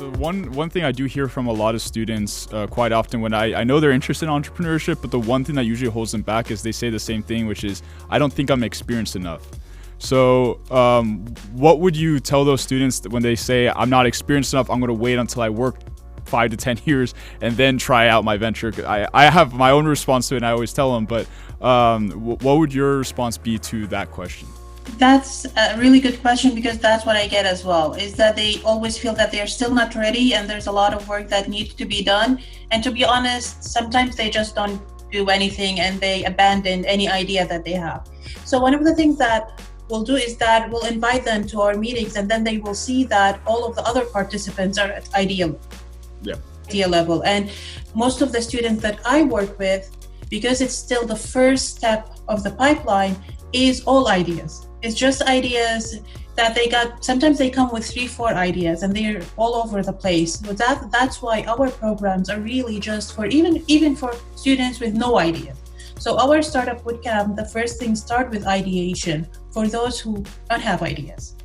So one thing I do hear from a lot of students quite often when I know they're interested in entrepreneurship, but the one thing that usually holds them back is they say the same thing, which is, I don't think I'm experienced enough. So what would you tell those students that when they say, I'm not experienced enough, I'm going to wait until I work 5 to 10 years and then try out my venture? I have my own response to it, and I always tell them, but what would your response be to that question? That's a really good question, because that's what I get as well, is that they always feel that they're still not ready and there's a lot of work that needs to be done. And to be honest, sometimes they just don't do anything and they abandon any idea that they have. So one of the things that we'll do is that we'll invite them to our meetings, and then they will see that all of the other participants are at idea level. And most of the students that I work with, because it's still the first step of the pipeline, is all ideas. It's just ideas that they got. Sometimes they come with 3-4 ideas and they're all over the place. But that's why our programs are really just for even for students with no idea. So our startup bootcamp, the first thing start with ideation for those who don't have ideas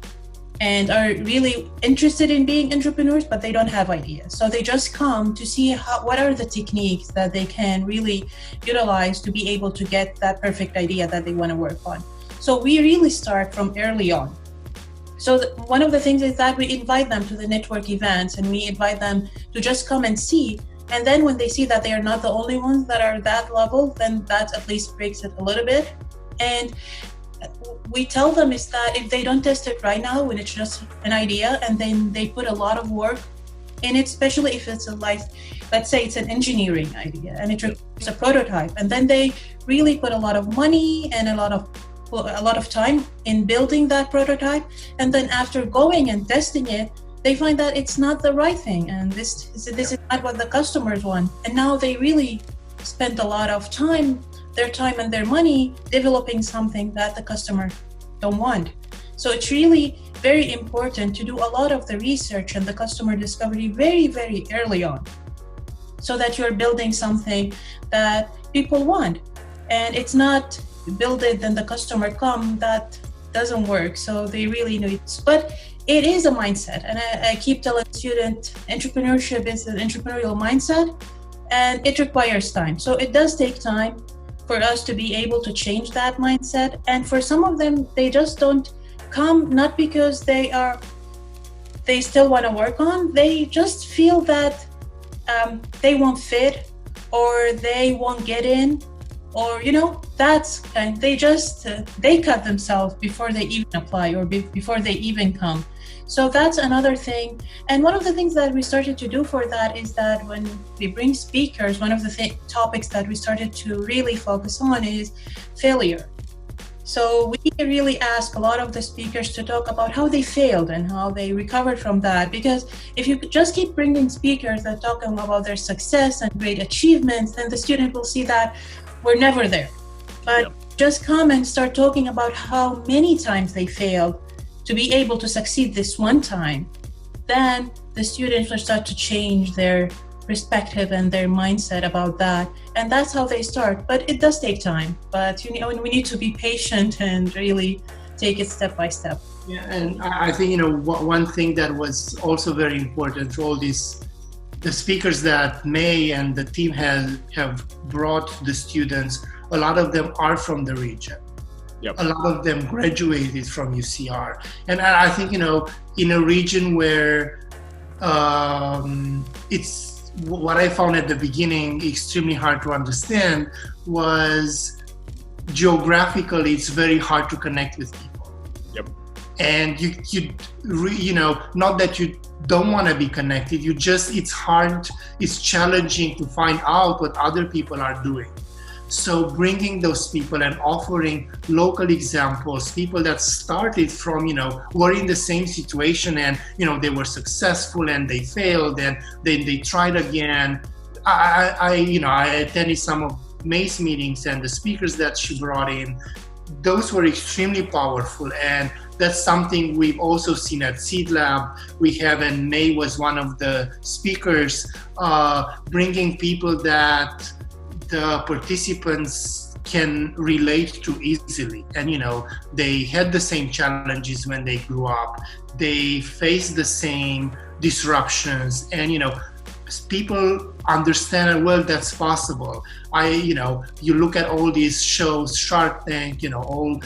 and are really interested in being entrepreneurs, but they don't have ideas. So they just come to see what are the techniques that they can really utilize to be able to get that perfect idea that they want to work on. So we really start from early on. So one of the things is that we invite them to the network events, and we invite them to just come and see. And then when they see that they are not the only ones that are that level, then that at least breaks it a little bit. And we tell them is that if they don't test it right now, when it's just an idea, and then they put a lot of work in it, especially if it's let's say it's an engineering idea and it's a prototype, and then they really put a lot of money and a lot of time in building that prototype, and then after going and testing it, they find that it's not the right thing, and this is not what the customers want. And now they really spend a lot of time, their time and their money, developing something that the customer don't want. So it's really very important to do a lot of the research and the customer discovery very, very early on, so that you're building something that people want. And it's not build it, then the customer come, that doesn't work. So they really need it. But it is a mindset. And I keep telling students, entrepreneurship is an entrepreneurial mindset, and it requires time. So it does take time for us to be able to change that mindset. And for some of them, they just don't come, not because they still want to work on, they just feel that they won't fit, or they won't get in, or that's kind. They just they cut themselves before they even apply, or before they even come. So that's another thing. And one of the things that we started to do for that is that when we bring speakers, one of the topics that we started to really focus on is failure. So we really ask a lot of the speakers to talk about how they failed and how they recovered from that. Because if you just keep bringing speakers that talk about their success and great achievements, then the student will see that we're never there. But just come and start talking about how many times they failed to be able to succeed this one time. Then the students will start to change their perspective and their mindset about that. And that's how they start. But it does take time. But we need to be patient and really take it step by step. Yeah, and I think one thing that was also very important for all these the speakers that May and the team have brought the students, a lot of them are from the region. Yep. A lot of them graduated from UCR. And I think, in a region where it's what I found at the beginning extremely hard to understand was geographically, it's very hard to connect with people. Yep. And not that you don't want to be connected, it's hard, it's challenging to find out what other people are doing. So bringing those people and offering local examples, people that started from, were in the same situation and, they were successful and they failed and then they tried again. I attended some of May's meetings, and the speakers that she brought in, those were extremely powerful. And that's something we've also seen at Seed Lab. And May was one of the speakers, bringing people that the participants can relate to easily. And, they had the same challenges when they grew up. They faced the same disruptions, and, people understand, well, that's possible. You look at all these shows, Shark Tank, all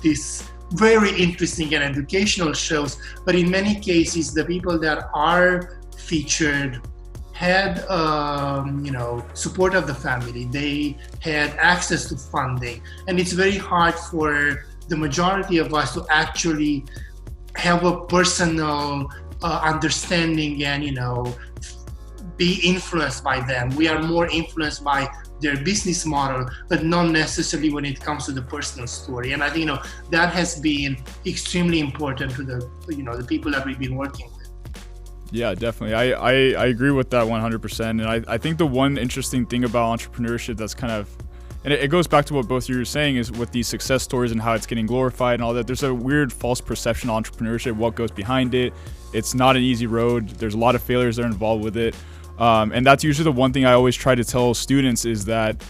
these very interesting and educational shows, but in many cases, the people that are featured had support of the family. They had access to funding, and it's very hard for the majority of us to actually have a personal understanding and be influenced by them. We are more influenced by their business model, but not necessarily when it comes to the personal story. And I think that has been extremely important to the people that we've been working with. Yeah, definitely. I agree with that 100%. And I think the one interesting thing about entrepreneurship that's kind of, and it goes back to what both of you were saying, is with these success stories and how it's getting glorified and all that, there's a weird false perception of entrepreneurship, what goes behind it. It's not an easy road. There's a lot of failures that are involved with it. And that's usually the one thing I always try to tell students is that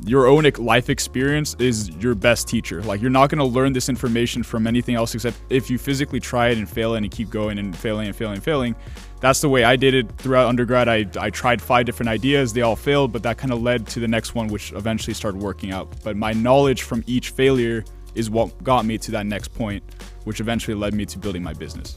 your own life experience is your best teacher. Like, you're not going to learn this information from anything else except if you physically try it and fail it and keep going and failing and failing and failing. That's the way I did it throughout undergrad. I tried 5 different ideas. They all failed, but that kind of led to the next one, which eventually started working out. But my knowledge from each failure is what got me to that next point, which eventually led me to building my business.